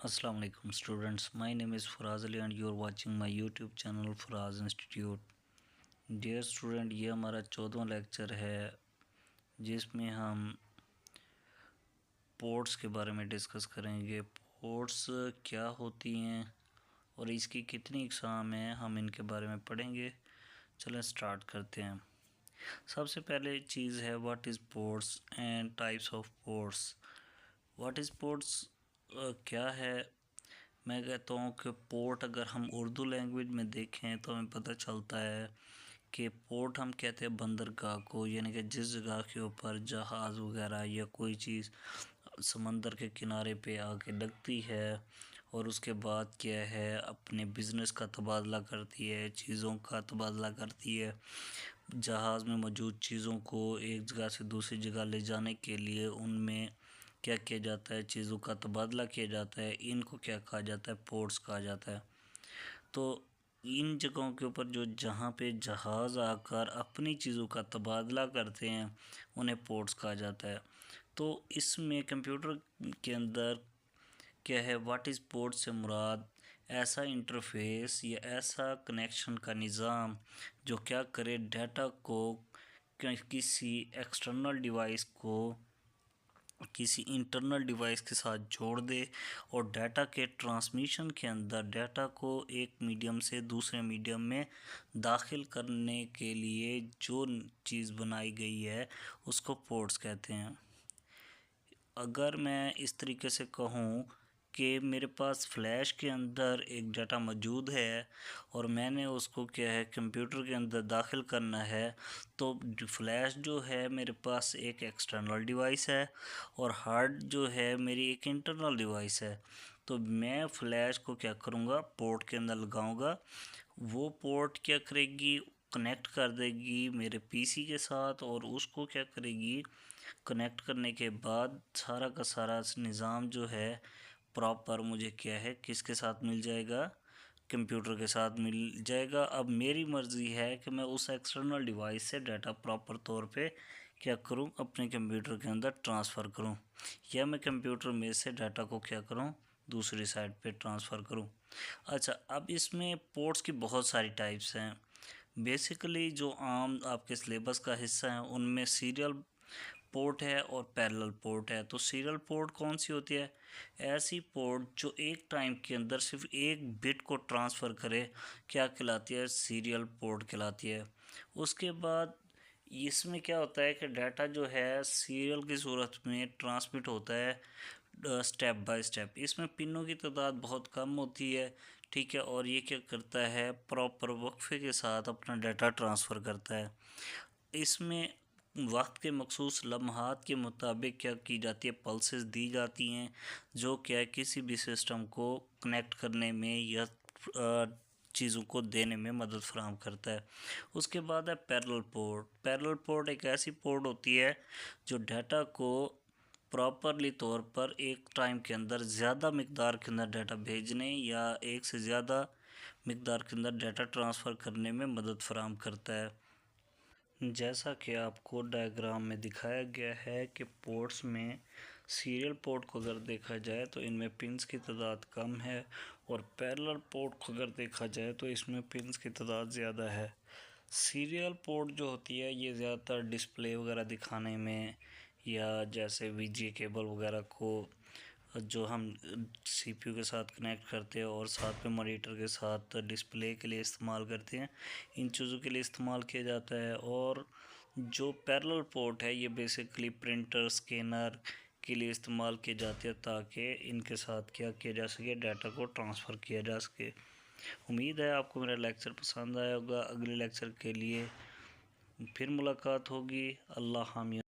Assalamu alaikum students. My name is Faraz Ali and you are watching my YouTube channel Faraz Institute. Dear student, یہ ہمارا 14واں lecture ہے جس میں ہم ports کے بارے میں ڈسکس کریں گے. پورٹس کیا ہوتی ہیں اور اس کی کتنی اقسام ہیں ہم ان کے بارے میں پڑھیں گے. چلیں سٹارٹ کرتے ہیں. سب سے پہلے چیز ہے what is ports and types of ports. What is ports کیا ہے؟ میں کہتا ہوں کہ پورٹ اگر ہم اردو لینگویج میں دیکھیں تو ہمیں پتہ چلتا ہے کہ پورٹ ہم کہتے ہیں بندرگاہ کو، یعنی کہ جس جگہ کے اوپر جہاز وغیرہ یا کوئی چیز سمندر کے کنارے پہ آ کے لگتی ہے اور اس کے بعد کیا ہے اپنے بزنس کا تبادلہ کرتی ہے، چیزوں کا تبادلہ کرتی ہے. جہاز میں موجود چیزوں کو ایک جگہ سے دوسری جگہ لے جانے کے لیے ان میں کیا کیا جاتا ہے، چیزوں کا تبادلہ کیا جاتا ہے. ان کو کیا کہا جاتا ہے؟ پورٹس کہا جاتا ہے. تو ان جگہوں کے اوپر جہاں پہ جہاز آ کر اپنی چیزوں کا تبادلہ کرتے ہیں انہیں پورٹس کہا جاتا ہے. تو اس میں کمپیوٹر کے اندر کیا ہے، واٹ از پورٹ سے مراد ایسا انٹرفیس یا ایسا کنیکشن کا نظام جو کیا کرے، ڈیٹا کو کسی ایکسٹرنل ڈیوائس کو کسی انٹرنل ڈیوائس کے ساتھ جوڑ دے اور ڈیٹا کے ٹرانسمیشن کے اندر ڈیٹا کو ایک میڈیم سے دوسرے میڈیم میں داخل کرنے کے لیے جو چیز بنائی گئی ہے اس کو پورٹس کہتے ہیں. اگر میں اس طریقے سے کہوں کہ میرے پاس فلیش کے اندر ایک ڈیٹا موجود ہے اور میں نے اس کو کیا ہے کمپیوٹر کے اندر داخل کرنا ہے، تو فلیش جو ہے میرے پاس ایک ایکسٹرنل ڈیوائس ہے اور ہارڈ جو ہے میری ایک انٹرنل ڈیوائس ہے. تو میں فلیش کو کیا کروں گا، پورٹ کے اندر لگاؤں گا. وہ پورٹ کیا کرے گی، کنیکٹ کر دے گی میرے پی سی کے ساتھ، اور اس کو کیا کرے گی، کنیکٹ کرنے کے بعد سارا کا سارا نظام جو ہے پراپر مجھے کیا ہے کس کے ساتھ مل جائے گا، کمپیوٹر کے ساتھ مل جائے گا. اب میری مرضی ہے کہ میں اس ایکسٹرنل ڈیوائس سے ڈیٹا پراپر طور پہ کیا کروں، اپنے کمپیوٹر کے اندر ٹرانسفر کروں، یا میں کمپیوٹر میں سے ڈیٹا کو کیا کروں، دوسری سائٹ پہ ٹرانسفر کروں. اچھا، اب اس میں پورٹس کی بہت ساری ٹائپس ہیں. بیسیکلی جو عام آپ کے سلیبس کا حصہ ہیں ان میں سیریل پورٹ ہے اور پیرلل پورٹ ہے. تو سیریل پورٹ کون سی ہوتی ہے؟ ایسی پورٹ جو ایک ٹائم کے اندر صرف ایک بٹ کو ٹرانسفر کرے، کیا کہلاتی ہے؟ سیریل پورٹ کہلاتی ہے. اس کے بعد اس میں کیا ہوتا ہے کہ ڈیٹا جو ہے سیریل کی صورت میں ٹرانسمٹ ہوتا ہے سٹیپ بائی سٹیپ. اس میں پنوں کی تعداد بہت کم ہوتی ہے، ٹھیک ہے، اور یہ کیا کرتا ہے پراپر وقفے کے ساتھ اپنا ڈیٹا ٹرانسفر کرتا ہے. اس میں وقت کے مخصوص لمحات کے مطابق کیا کی جاتی ہے، پلسز دی جاتی ہیں جو کیا کسی بھی سسٹم کو کنیکٹ کرنے میں یا چیزوں کو دینے میں مدد فراہم کرتا ہے. اس کے بعد ہے پیرلل پورٹ. پیرلل پورٹ ایک ایسی پورٹ ہوتی ہے جو ڈیٹا کو پراپرلی طور پر ایک ٹائم کے اندر زیادہ مقدار کے اندر ڈیٹا بھیجنے یا ایک سے زیادہ مقدار کے اندر ڈیٹا ٹرانسفر کرنے میں مدد فراہم کرتا ہے. جیسا کہ آپ کو ڈائیگرام میں دکھایا گیا ہے کہ پورٹس میں سیریل پورٹ کو اگر دیکھا جائے تو ان میں پنز کی تعداد کم ہے، اور پیرلل پورٹ کو اگر دیکھا جائے تو اس میں پنز کی تعداد زیادہ ہے. سیریل پورٹ جو ہوتی ہے یہ زیادہ تر ڈسپلے وغیرہ دکھانے میں، یا جیسے وی جی کیبل وغیرہ کو جو ہم سی پی یو کے ساتھ کنیکٹ کرتے ہیں اور ساتھ میں مانیٹر کے ساتھ ڈسپلے کے لیے استعمال کرتے ہیں، ان چیزوں کے لیے استعمال کیا جاتا ہے. اور جو پیرلل پورٹ ہے یہ بیسیکلی پرنٹر، اسکینر کے لیے استعمال کیے جاتے ہیں تاکہ ان کے ساتھ کیا کیا جا سکے، ڈیٹا کو ٹرانسفر کیا جا سکے. امید ہے آپ کو میرا لیکچر پسند آیا ہوگا. اگلے لیکچر کے لیے پھر ملاقات ہوگی. اللہ حافظ.